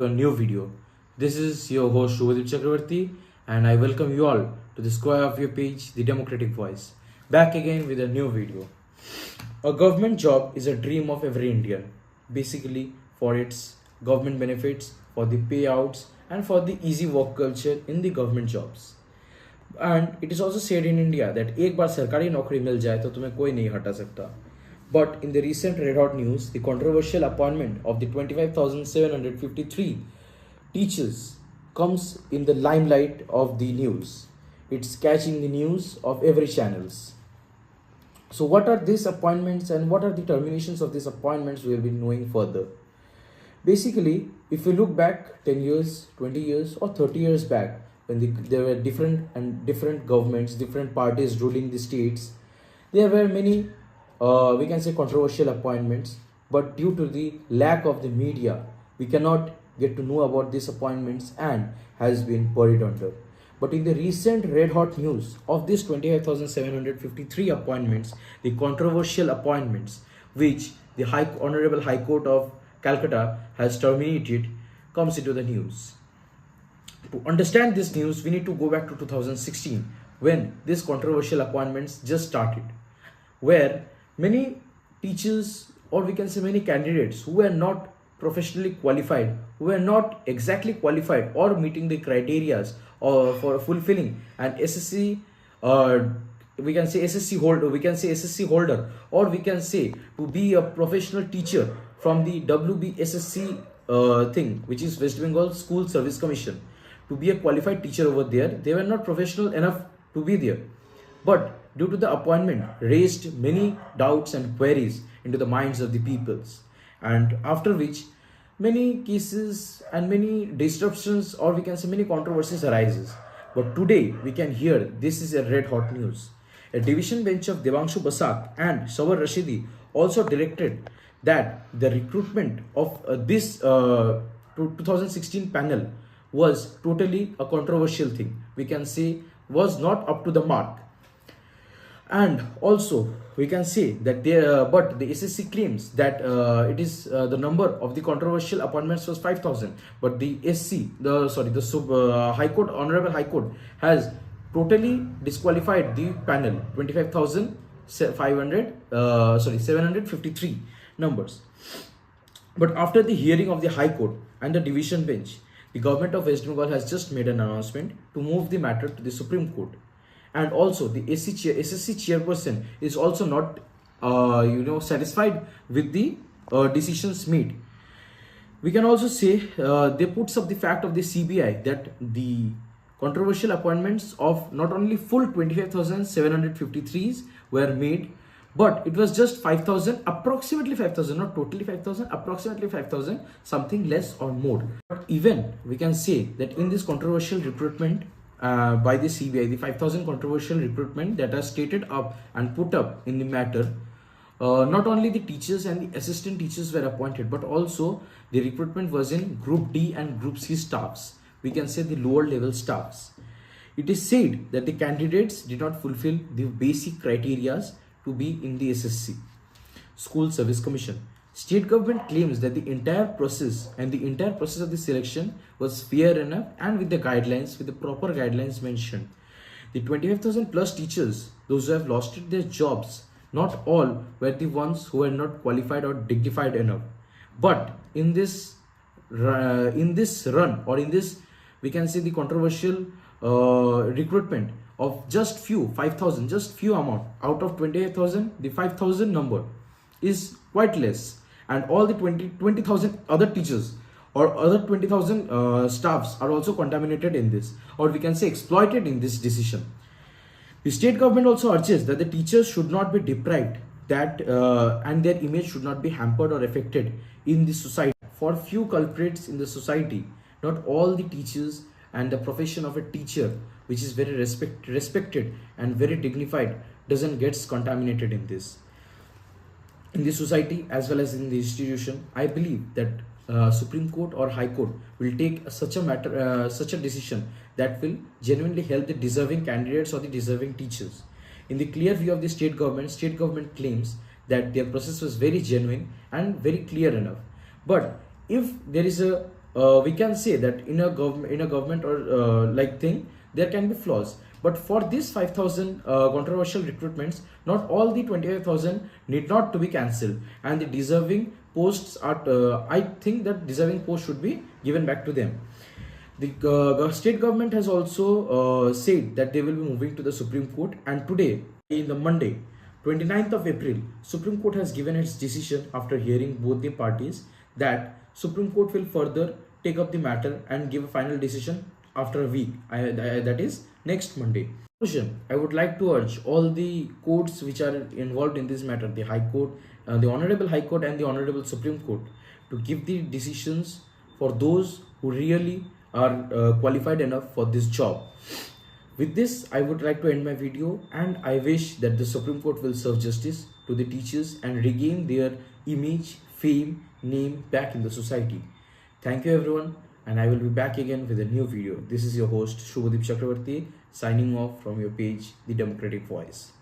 to a new video. This is your host Shubhadeep Chakravarti, and I welcome you all to the square of your page, The Democratic Voice. Back again with a new video. A government job is a dream of every Indian, basically for its government benefits, for the payouts, and for the easy work culture in the government jobs. And it is also said in India that एक बार सरकारी नौकरी मिल जाए तो तुम्हें कोई नहीं हटा सकता. But in the recent red hot news, the controversial appointment of the 25,753 teachers comes in the limelight of the news. It's catching the news of every channels. So what are these appointments and what are the terminations of these appointments we will be knowing further. Basically, if we look back 10 years, 20 years or 30 years back, when there were different governments, different parties ruling the states, there were many we can say controversial appointments, but due to the lack of the media, we cannot get to know about these appointments and has been buried under. But in the recent red hot news of these 25,753 appointments, the controversial appointments which the Honorable High Court of Calcutta has terminated comes into the news. To understand this news, we need to go back to 2016 when these controversial appointments just started, where many teachers, or we can say many candidates who were not professionally qualified, who were not exactly qualified or meeting the criteria for fulfilling an SSC, we can say SSC holder, or we can say to be a professional teacher from the WBSSC thing, which is West Bengal School Service Commission. To be a qualified teacher over there, they were not professional enough to be there. But due to the appointment, raised many doubts and queries into the minds of the peoples, and after which many cases and many disruptions, or we can say many controversies arises. But today we can hear this is a red hot news. A division bench of Devanshu Basak and Shawar Rashidi also directed that the recruitment of this 2016 panel was totally a controversial thing. We can say was not up to the mark. And also we can say that but the SSC claims that it is the number of the controversial appointments was 5,000, but the High Court, Honorable High Court has totally disqualified the panel 753 numbers. But after the hearing of the High Court and the division bench, the government of West Bengal has just made an announcement to move the matter to the Supreme Court. And also the SSC chairperson is also not satisfied with the decisions made. We can also say they puts up the fact of the CBI that the controversial appointments of not only full 25,753s were made, but it was just 5,000, approximately 5,000, not totally 5,000, approximately 5,000, something less or more. But even we can say that in this controversial recruitment by the CBI, the 5,000 controversial recruitment that are stated up and put up in the matter, not only the teachers and the assistant teachers were appointed, but also the recruitment was in Group D and Group C staffs. We can say the lower level staffs. It is said that the candidates did not fulfill the basic criteria to be in the SSC, School Service Commission. State government claims that the entire process of the selection was fair enough and with the proper guidelines mentioned. The 25,000 plus teachers, those who have lost their jobs, not all were the ones who were not qualified or dignified enough. But in this run, or in this, we can say the controversial recruitment of just 5,000, just few amount out of 28,000, the 5,000 number is quite less. And all the 20,000 other teachers or other 20,000 staffs are also contaminated in this, or we can say exploited in this decision. The state government also urges that the teachers should not be deprived and their image should not be hampered or affected in the society. For few culprits in the society, not all the teachers and the profession of a teacher, which is very respected and very dignified, doesn't get contaminated in this. In the society as well as in the institution, I believe that Supreme Court or High Court will take such a decision that will genuinely help the deserving candidates or the deserving teachers. In the clear view of the state government claims that their process was very genuine and very clear enough. But if there is a we can say that in a government or like thing there can be flaws, but for these 5,000 controversial recruitments, not all the 25,000 need not to be cancelled, and the deserving posts are I think that deserving posts should be given back to them. The state government has also said that they will be moving to the Supreme Court, and today, in the Monday, 29th of April, Supreme Court has given its decision after hearing both the parties that Supreme Court will further take up the matter and give a final decision after a week, that is next Monday. In conclusion, I would like to urge all the courts which are involved in this matter, the High Court, the Honorable High Court and the Honorable Supreme Court, to give the decisions for those who really are qualified enough for this job. With this, I would like to end my video, and I wish that the Supreme Court will serve justice to the teachers and regain their image, fame, name back in the society. Thank you everyone, and I will be back again with a new video. This is your host Shubhadeep Chakravarti signing off from your page, The Democratic Voice.